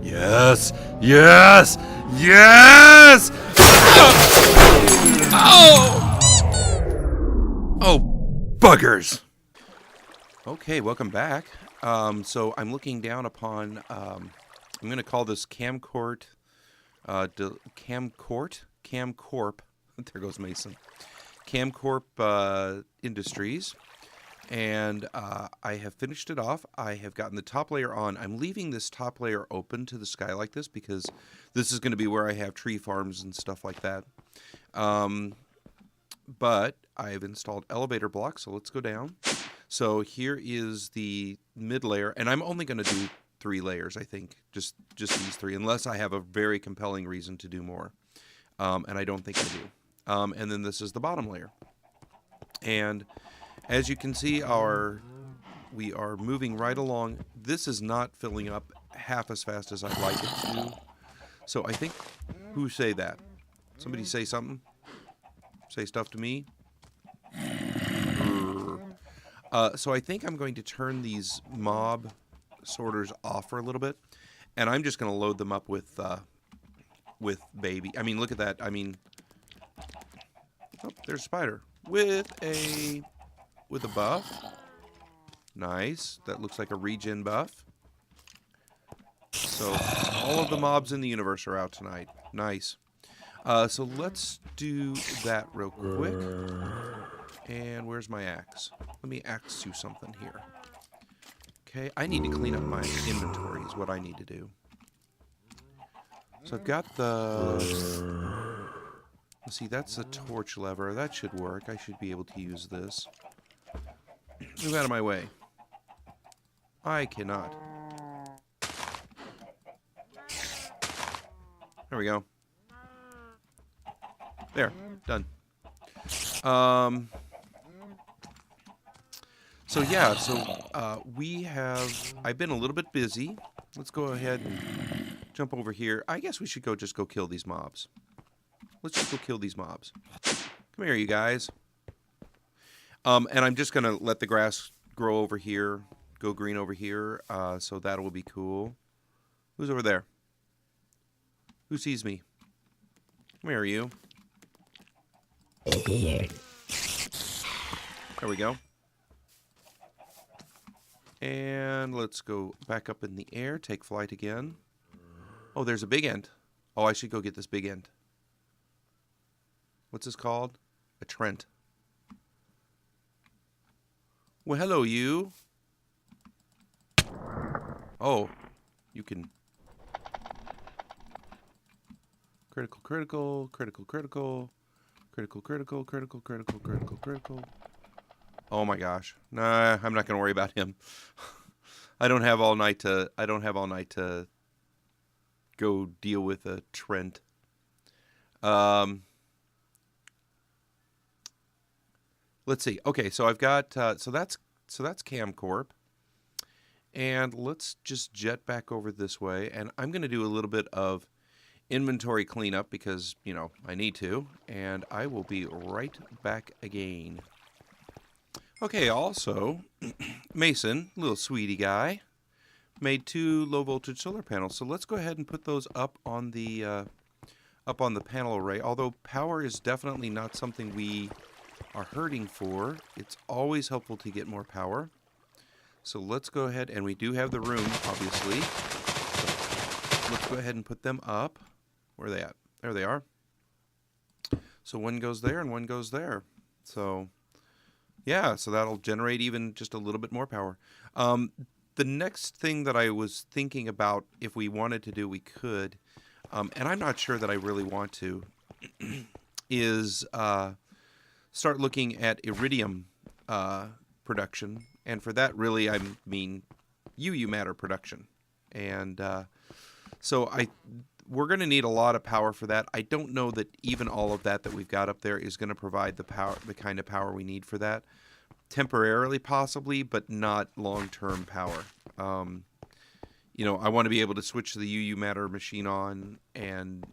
Yes! Yes! Yes! Oh! Oh, buggers! Okay, welcome back. So I'm looking down upon, I'm going to call this Cam-Corp, Cam-Corp, there goes Mason, Cam-Corp Industries. And I have finished it off. I have gotten the top layer on. I'm leaving this top layer open to the sky like this because this is going to be where I have tree farms and stuff like that. But I've installed elevator blocks, so let's go down. So here is the mid layer, and I'm only going to do 3 layers, I think, just these 3, unless I have a very compelling reason to do more. And I don't think I do. And then this is the bottom layer. And as you can see, we are moving right along. This is not filling up half as fast as I'd like it to. So I think, who say that? Somebody say something? Say stuff to me? So I think I'm going to turn these mob sorters off for a little bit. And I'm just going to load them up with baby. I mean, look at that. I mean, oh, there's a spider. With a buff. Nice. That looks like a regen buff. So all of the mobs in the universe are out tonight. Nice. So let's do that real quick. And where's my axe? Let me axe you something here. Okay, I need to clean up my inventory is what I need to do. So I've got the... Let's see, that's a torch lever. That should work. I should be able to use this. Move out of my way. I cannot. There we go. There. Done. So yeah, I've been a little bit busy. Let's go ahead and jump over here. I guess we should just go kill these mobs. Let's just go kill these mobs. Come here, you guys. And I'm just going to let the grass grow over here, go green over here, so that will be cool. Who's over there? Who sees me? Come here, you. There we go. And let's go back up in the air, take flight again. Oh, there's a big end. Oh, I should go get this big end. What's this called? A Trent. Well, hello, you. Oh, you can... Critical, critical, critical, critical, critical, critical, critical, critical, critical, critical. Oh my gosh. Nah, I'm not going to worry about him. I don't have all night to go deal with a Trent. Let's see. Okay, so I've got so that's Cam-Corp. And let's just jet back over this way, and I'm going to do a little bit of inventory cleanup because, you know, I need to, and I will be right back again. Okay, also, Mason, little sweetie guy, made 2 low voltage solar panels. So let's go ahead and put those up on the panel array. Although power is definitely not something we are hurting for, it's always helpful to get more power. So let's go ahead, and we do have the room, obviously. So let's go ahead and put them up. Where are they at? There they are. So one goes there and one goes there. So yeah, so that'll generate even just a little bit more power. The next thing that I was thinking about, if we wanted to do, we could, and I'm not sure that I really want to, is start looking at iridium production. And for that, really, I mean UU matter production. And so we're going to need a lot of power for that. I don't know that even all of that we've got up there is going to provide the kind of power we need for that. Temporarily, possibly, but not long-term power. You know, I want to be able to switch the UU matter machine on and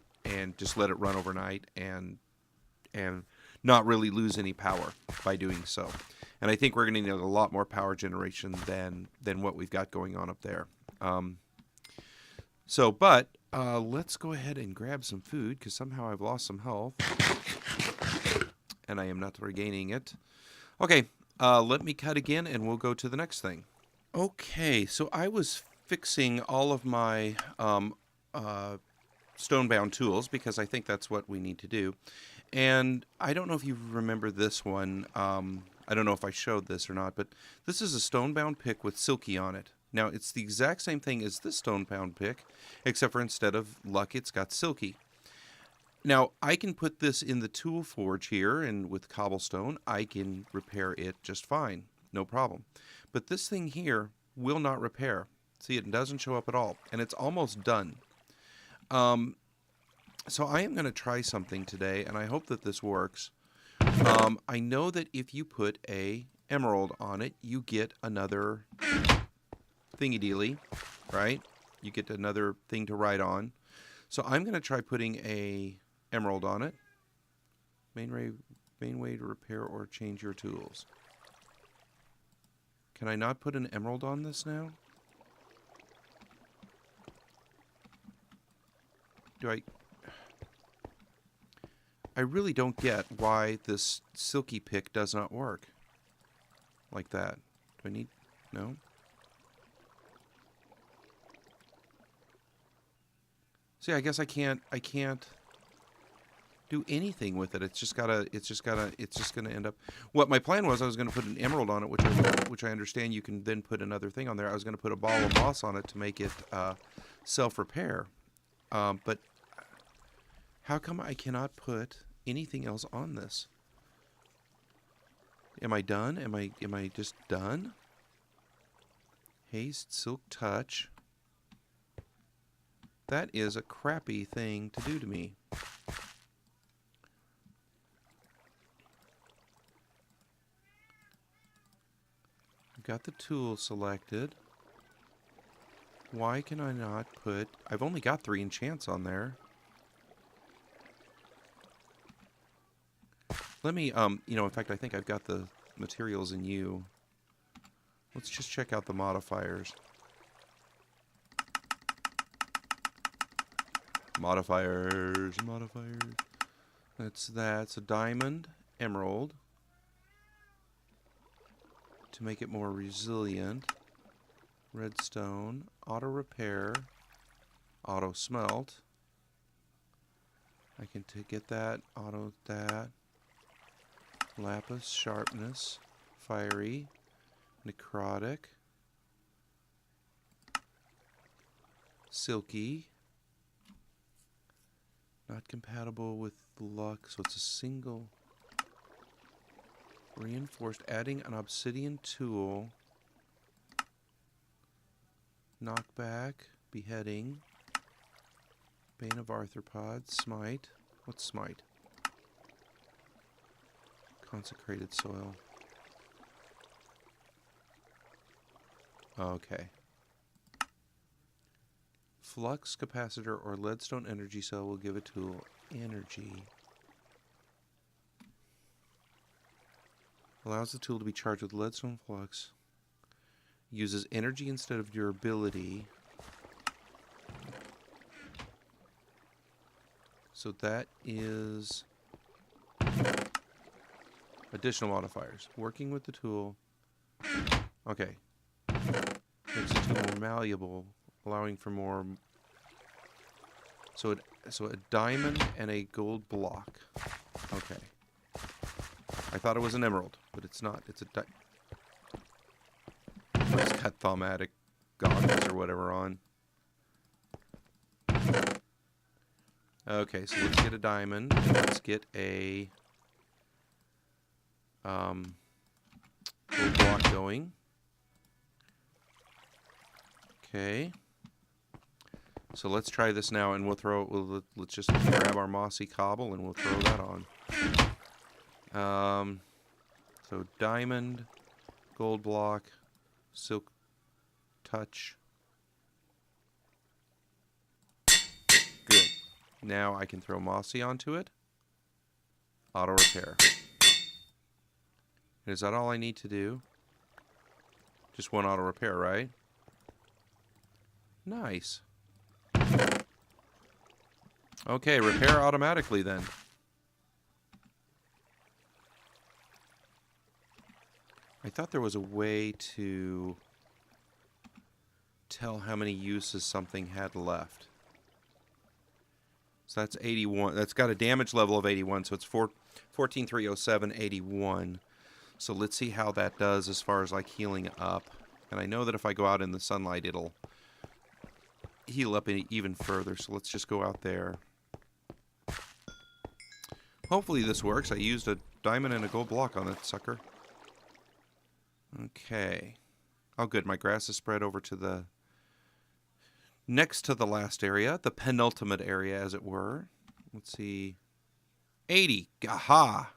just let it run overnight and not really lose any power by doing so. And I think we're going to need a lot more power generation than what we've got going on up there. So, but let's go ahead and grab some food because somehow I've lost some health and I am not regaining it. Okay, let me cut again and we'll go to the next thing. Okay, so I was fixing all of my stone-bound tools because I think that's what we need to do. And I don't know if you remember this one. I don't know if I showed this or not, but this is a stone-bound pick with silky on it. Now, it's the exact same thing as this stone-bound pick, except for instead of luck, it's got silky. Now, I can put this in the tool forge here, and with cobblestone, I can repair it just fine. No problem. But this thing here will not repair. See, it doesn't show up at all, and it's almost done. So I am going to try something today, and I hope that this works. I know that if you put a emerald on it, you get another thingy-dealy, right? You get another thing to write on. So I'm going to try putting a emerald on it. Main way to repair or change your tools. Can I not put an emerald on this now? I really don't get why this silky pick does not work like that. Do I need... No? See, I guess I can't do anything with it. It's just gonna end up... What my plan was, I was gonna put an emerald on it, which I understand you can then put another thing on there. I was gonna put a ball of moss on it to make it self-repair. But how come I cannot put anything else on this? Am I done? Am I just done? Haste, silk touch. That is a crappy thing to do to me. I've got the tool selected. Why can I not put... I've only got 3 enchants on there. Let me, in fact, I think I've got the materials in you. Let's just check out the modifiers. Modifiers. That's a diamond, emerald. To make it more resilient. Redstone, auto repair, auto smelt. I can get that, auto that. Lapis, sharpness, fiery, necrotic, silky, not compatible with luck, so it's a single. Reinforced, adding an obsidian tool, knockback, beheading, bane of arthropods, smite. What's smite? Consecrated soil. Okay. Flux capacitor or leadstone energy cell will give a tool energy. Allows the tool to be charged with leadstone flux. Uses energy instead of durability. So that is additional modifiers. Working with the tool. Okay. Makes the tool more malleable, allowing for more. So a diamond and a gold block. Okay. I thought it was an emerald, but it's not. It's a It's got thaumatic goggles or whatever on. Okay, so let's get a diamond. And let's get a gold block going. Okay. So let's try this now, and let's just grab our mossy cobble and we'll throw that on. So diamond, gold block, silk touch. Good. Now I can throw mossy onto it. Auto repair. Is that all I need to do? Just one auto repair, right? Nice. Okay, repair automatically then. I thought there was a way to tell how many uses something had left. So that's 81. That's got a damage level of 81, so it's 14,307, 81. So let's see how that does as far as like healing up. And I know that if I go out in the sunlight, it'll heal up even further. So let's just go out there. Hopefully this works. I used a diamond and a gold block on that sucker. Okay. Oh, good. My grass is spread over to the next to the last area, the penultimate area, as it were. Let's see. 80. Aha!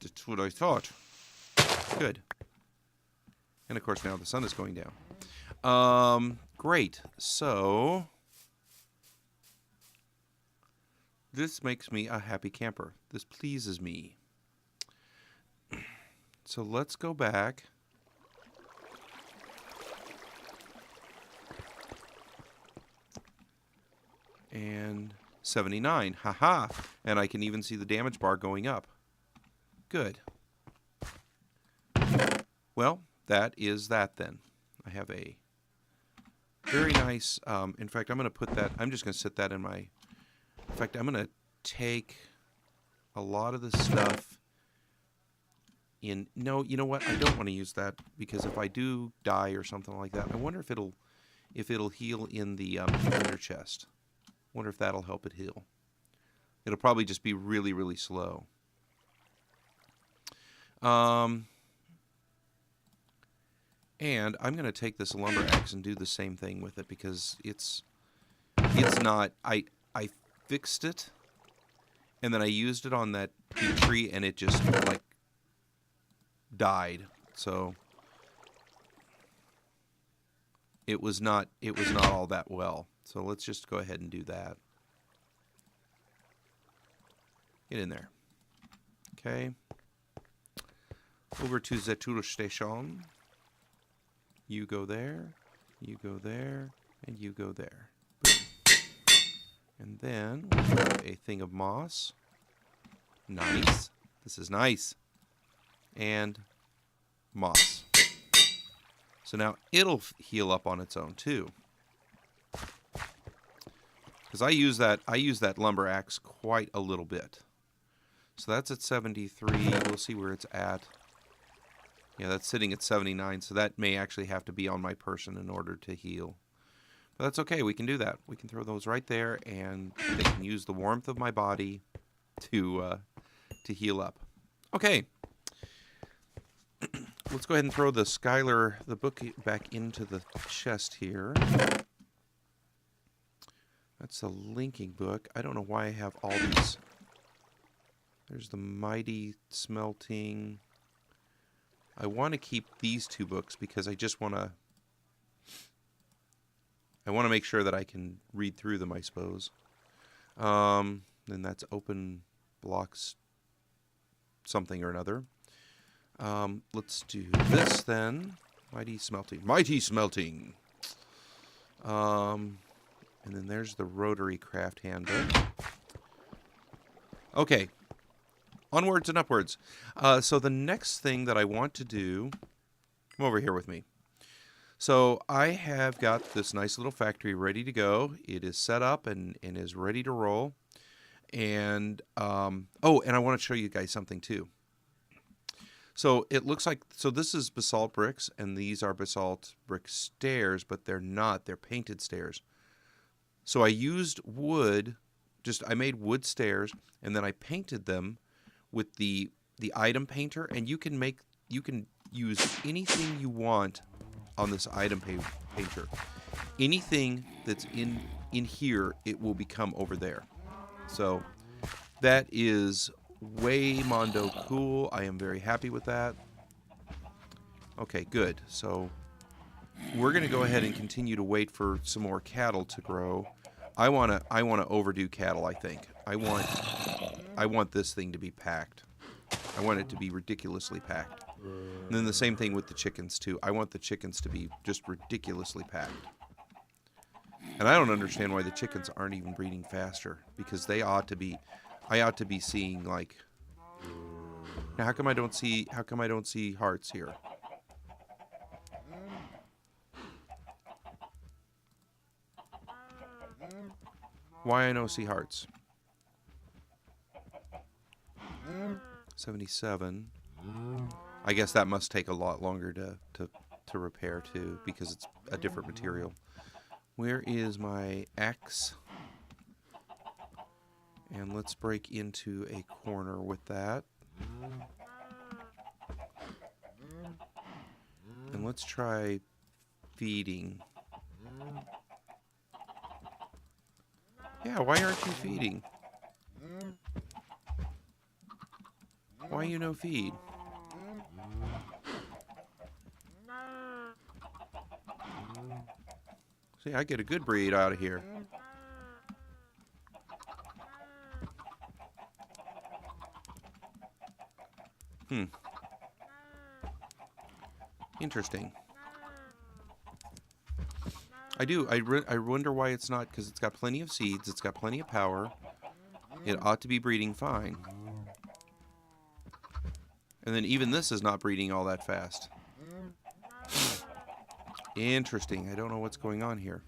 That's what I thought. Good. And, of course, now the sun is going down. Great. So, this makes me a happy camper. This pleases me. So, let's go back. And 79. Haha. And I can even see the damage bar going up. Good. Well, that is that then. I have a very nice, in fact, I'm going to put that, I'm just going to set that in my, in fact, I'm going to take a lot of this stuff in, no, you know what, I don't want to use that, because if I do die or something like that, I wonder if it'll heal in the ender chest. Wonder if that'll help it heal. It'll probably just be really, really slow. And I'm going to take this lumber axe and do the same thing with it, because it's not, I fixed it, and then I used it on that big tree, and it just, like, died. So it was not all that well. So let's just go ahead and do that. Get in there. Okay. Over to the tool station. You go there, you go there, and you go there. Boom. And then we have a thing of moss. Nice. This is nice. And moss. So now it'll heal up on its own too. Because I use that lumber axe quite a little bit. So that's at 73. We'll see where it's at. Yeah, that's sitting at 79, so that may actually have to be on my person in order to heal. But that's okay, we can do that. We can throw those right there, and they can use the warmth of my body to heal up. Okay. Let's go ahead and throw the Skylar, the book, back into the chest here. That's a linking book. I don't know why I have all these. There's the Mighty Smelting. I want to keep these two books because I just want to... I want to make sure that I can read through them, I suppose. Then that's Open Blocks something or another. Let's do this then. Mighty Smelting. Mighty Smelting! And then there's the Rotary Craft Handbook. Okay. Onwards and upwards. So the next thing that I want to do... Come over here with me. So I have got this nice little factory ready to go. It is set up and is ready to roll. And, oh, and I want to show you guys something too. So it looks like, so this is basalt bricks, and these are basalt brick stairs, but they're not. They're painted stairs. So I used wood, I made wood stairs, and then I painted them with the item painter, and you can use anything you want on this item painter. Anything that's in here, it will become over there. So that is way mondo cool. I am very happy with that. Okay, good. So we're going to go ahead and continue to wait for some more cattle to grow. I want to overdo cattle, I think. I want this thing to be packed. I want it to be ridiculously packed. And then the same thing with the chickens too. I want the chickens to be just ridiculously packed. And I don't understand why the chickens aren't even breeding faster, because they ought to be. I ought to be seeing like. Now, how come I don't see? How come I don't see hearts here? Why I don't see hearts? 77. I guess that must take a lot longer to repair too, because it's a different material. Where is my X? And let's break into a corner with that. And let's try feeding. Yeah, why aren't you feeding? Why you no feed? See, I get a good breed out of here. Interesting. I wonder why it's not, because it's got plenty of seeds, it's got plenty of power. It ought to be breeding fine. And then even this is not breeding all that fast. Interesting. I don't know what's going on here.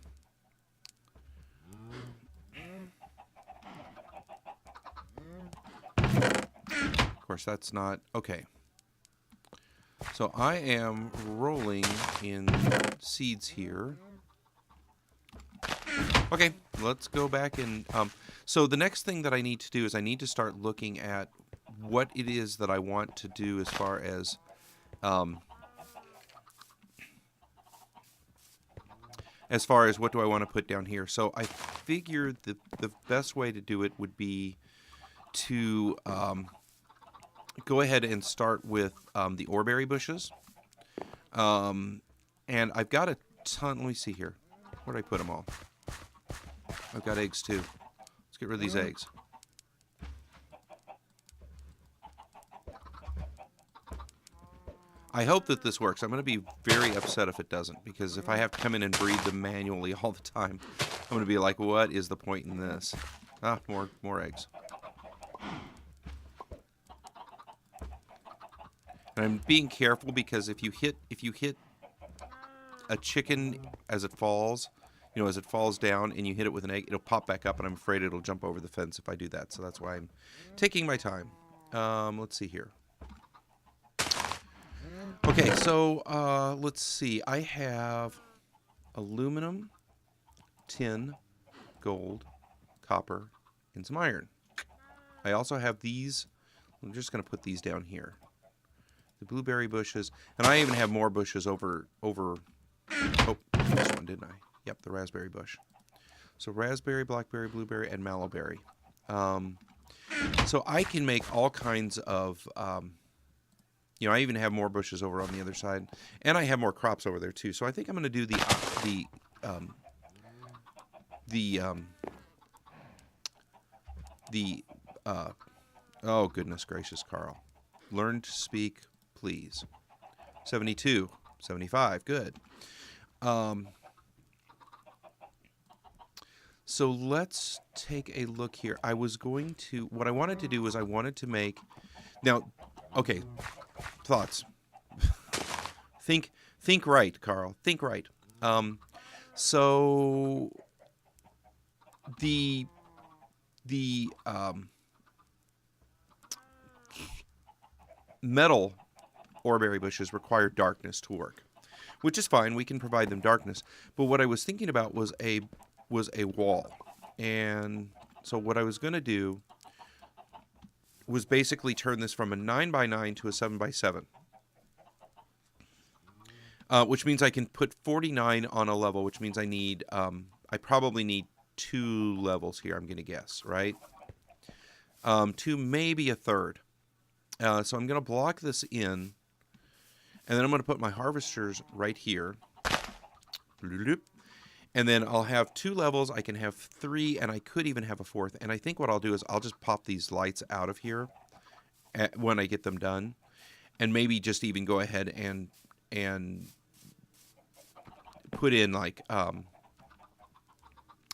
Of course, that's not... Okay. So I am rolling in seeds here. Okay, let's go back and... so the next thing that I need to do is I need to start looking at what it is that I want to do as far as... what do I want to put down here. So I figured the best way to do it would be to go ahead and start with the oreberry bushes. And I've got a ton. Let me see here. Where did I put them all? I've got eggs too. Let's get rid of these eggs. I hope that this works. I'm going to be very upset if it doesn't, because if I have to come in and breed them manually all the time, I'm going to be like, what is the point in this? Ah, more eggs. And I'm being careful, because if you hit a chicken as it falls, you know, as it falls down and you hit it with an egg, it'll pop back up, and I'm afraid it'll jump over the fence if I do that. So that's why I'm taking my time. Let's see here. Okay, so let's see. I have aluminum, tin, gold, copper, and some iron. I also have these. I'm just going to put these down here. The blueberry bushes, and I even have more bushes over. Oh, this one, didn't I? Yep, the raspberry bush. So raspberry, blackberry, blueberry, and mallowberry. So I can make all kinds of. You know, I even have more bushes over on the other side, and I have more crops over there too. So I think I'm going to do oh goodness gracious, Carl. Learn to speak, please. 72, 75, good. So let's take a look here. What I wanted to do was I wanted to make, now, okay, thoughts. Think right, Carl. Think right. So the metal oreberry bushes require darkness to work, which is fine. We can provide them darkness. But what I was thinking about was a wall. And so what I was going to do was basically turn this from a 9x9 to a 7x7. Which means I can put 49 on a level, which means I probably need 2 levels here, I'm going to guess, right? 2, maybe a third. So I'm going to block this in, and then I'm going to put my harvesters right here. And then I'll have 2 levels. I can have 3, and I could even have a 4th. And I think what I'll do is I'll just pop these lights out of here when I get them done, and maybe just even go ahead and put in like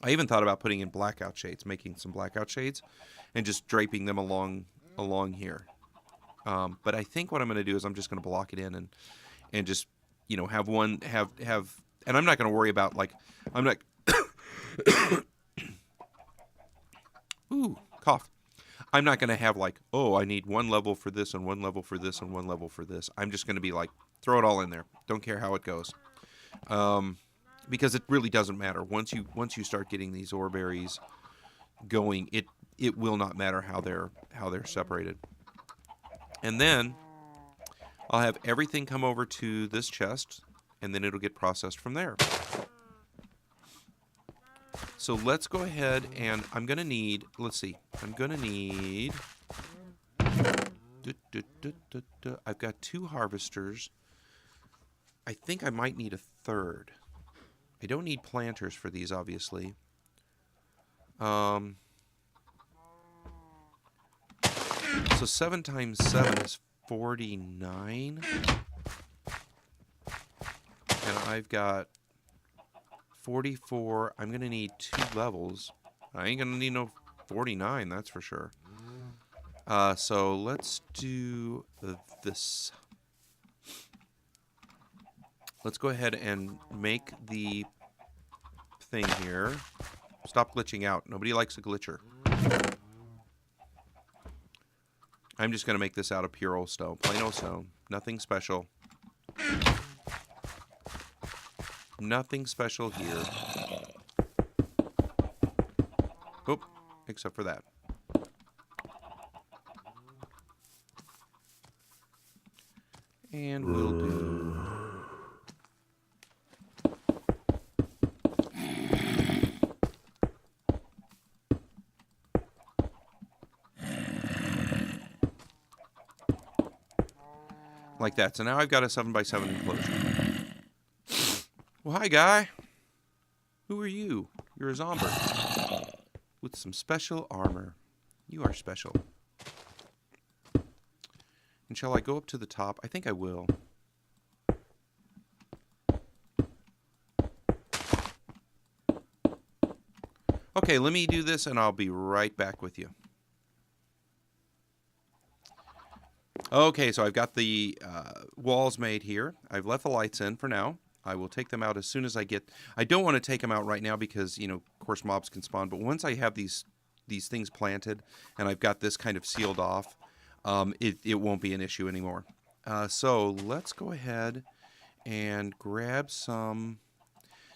I even thought about putting in blackout shades, making some blackout shades, and just draping them along here. But I think what I'm going to do is I'm just going to block it in and just, you know, have one have and I'm not going to worry about, like, I'm not ooh, cough. I'm not going to have like, oh, I need one level for this and one level for this and one level for this. I'm just going to be like, throw it all in there. Don't care how it goes. Because it really doesn't matter. Once you start getting these ore berries going, it will not matter how they're separated. And then I'll have everything come over to this chest, and then it'll get processed from there. So let's go ahead, and I'm going to need, let's see, I'm going to need, I've got 2 harvesters. I think I might need a 3rd. I don't need planters for these, obviously. So 7 times 7 is 49. And I've got 44. I'm going to need 2 levels. I ain't going to need no 49, that's for sure. So let's do this. Let's go ahead and make the thing here. Stop glitching out. Nobody likes a glitcher. I'm just going to make this out of pure old stone. Plain old stone. Nothing special. Nothing special here. Oop, except for that. And we'll do... like that. So now I've got a 7x7 enclosure. Well, hi, guy. Who are you? You're a zombie with some special armor. You are special. And shall I go up to the top? I think I will. Okay, let me do this, and I'll be right back with you. Okay, so I've got the walls made here. I've left the lights in for now. I will take them out as soon as I get... I don't want to take them out right now because, you know, of course, mobs can spawn. But once I have these things planted and I've got this kind of sealed off, it won't be an issue anymore. So let's go ahead and grab some...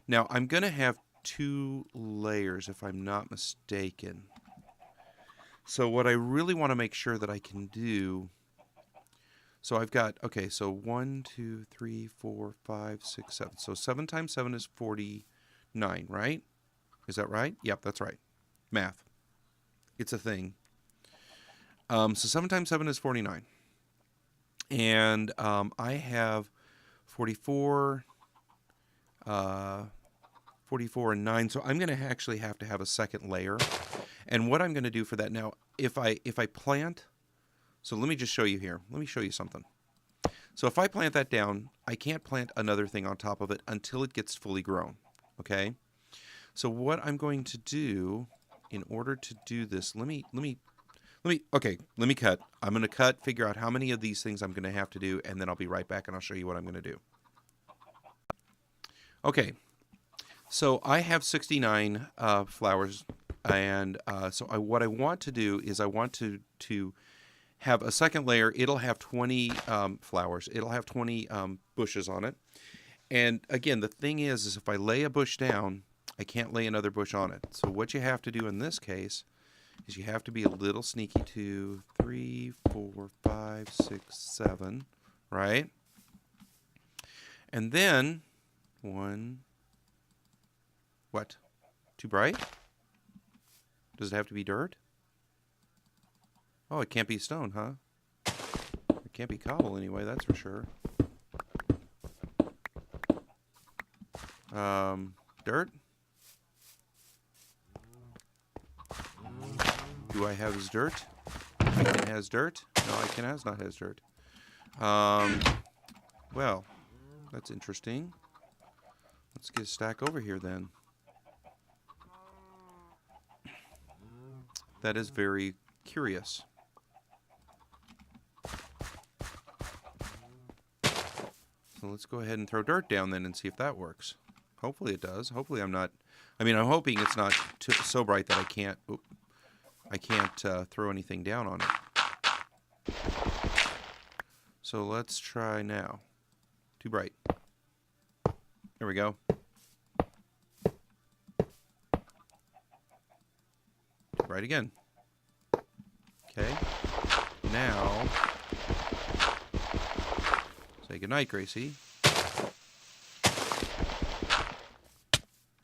Now, I'm going to have 2 layers, if I'm not mistaken. So what I really want to make sure that I can do... So I've got, okay, so 1, 2, 3, 4, 5, 6, 7. So 7 times 7 is 49, right? Is that right? Yep, that's right. Math. It's a thing. So 7 times 7 is 49. And I have 44, 44 and 9. So I'm going to actually have to have a second layer. And what I'm going to do for that now, if I plant... So let me just show you here. Let me show you something. So if I plant that down, I can't plant another thing on top of it until it gets fully grown. Okay? So what I'm going to do in order to do this, let me cut. I'm going to cut, figure out how many of these things I'm going to have to do, and then I'll be right back and I'll show you what I'm going to do. Okay. So I have 69 flowers, and what I want to do is I want to have a second layer. It'll have 20 flowers. It'll have 20 bushes on it. And again, the thing is if I lay a bush down, I can't lay another bush on it. So what you have to do in this case is you have to be a little sneaky. 2, 3, 4, 5, 6, 7, right? And then 1, what? Too bright? Does it have to be dirt? Oh, it can't be stone, huh? It can't be cobble anyway, that's for sure. Dirt? Do I have his dirt? Iken has dirt? No, Iken has not has dirt. Well, that's interesting. Let's get a stack over here then. That is very curious. So let's go ahead and throw dirt down then and see if that works. Hopefully it does. Hopefully I'm not... I mean, I'm hoping it's not so bright that I can't... throw anything down on it. So let's try now. Too bright. There we go. Too bright again. Okay. Now... say goodnight, Gracie.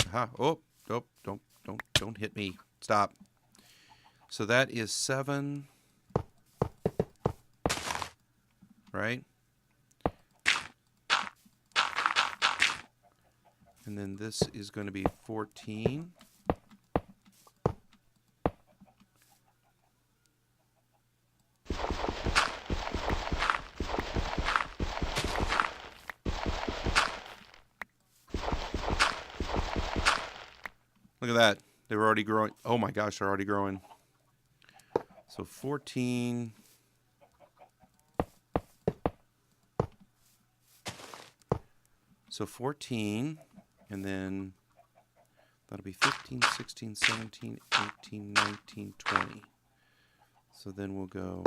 Aha. Oh, nope, don't hit me. Stop. So that is 7. Right? And then this is going to be 14. Look at that. They were already growing. Oh my gosh, they're already growing. So 14. So 14. And then that'll be 15, 16, 17, 18, 19, 20. So then we'll go...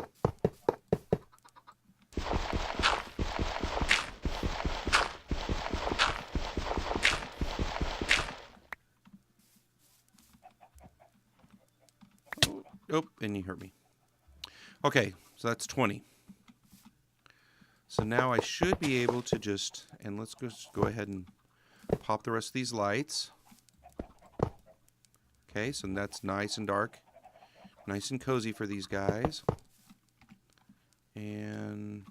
Oh, and you hurt me. Okay, so that's 20. So now I should be able to just, and let's just go ahead and pop the rest of these lights. Okay, so that's nice and dark. Nice and cozy for these guys. And,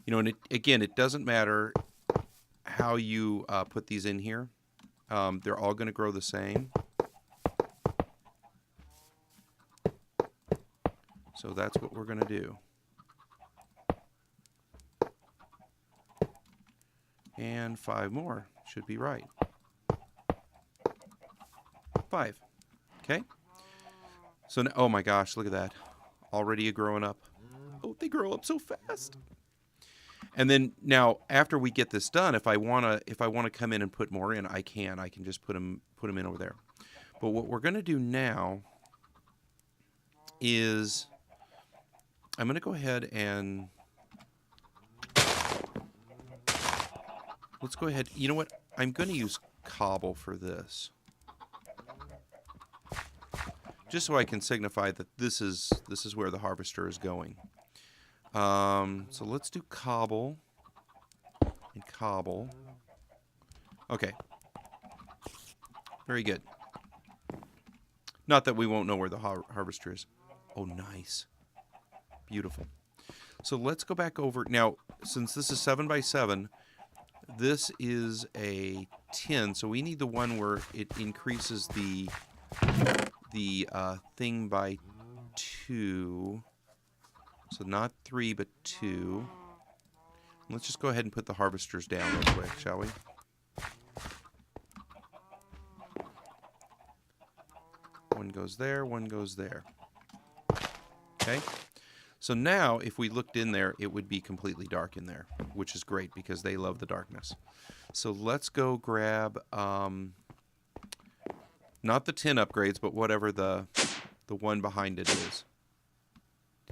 you know, and again, it doesn't matter how you put these in here. They're all going to grow the same. So that's what we're going to do. And 5 more should be right. 5. Okay. So now, oh my gosh, look at that. Already growing up. Oh, they grow up so fast. And then now after we get this done, if I want to come in and put more in, I can just put them in over there. But what we're going to do now is I'm going to go ahead and let's go ahead. You know what? I'm going to use cobble for this. Just so I can signify that this is where the harvester is going. So let's do cobble and cobble. Okay. Very good. Not that we won't know where the harvester is. Oh, nice. Beautiful. So let's go back over. Now, since this is 7 by 7, this is a 10. So we need the one where it increases the thing by 2. So not 3, but 2. Let's just go ahead and put the harvesters down real quick, shall we? One goes there, one goes there. Okay. So now, if we looked in there, it would be completely dark in there, which is great because they love the darkness. So let's go grab, not the 10 upgrades, but whatever the one behind it is.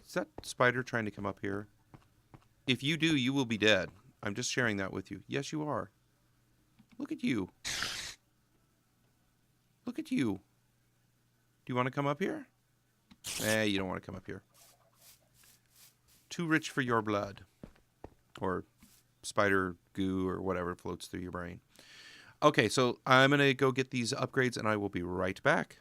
Is that spider trying to come up here? If you do, you will be dead. I'm just sharing that with you. Yes, you are. Look at you. Look at you. Do you want to come up here? You don't want to come up here. Too rich for your blood. Or spider goo or whatever floats through your brain. Okay, so I'm going to go get these upgrades and I will be right back.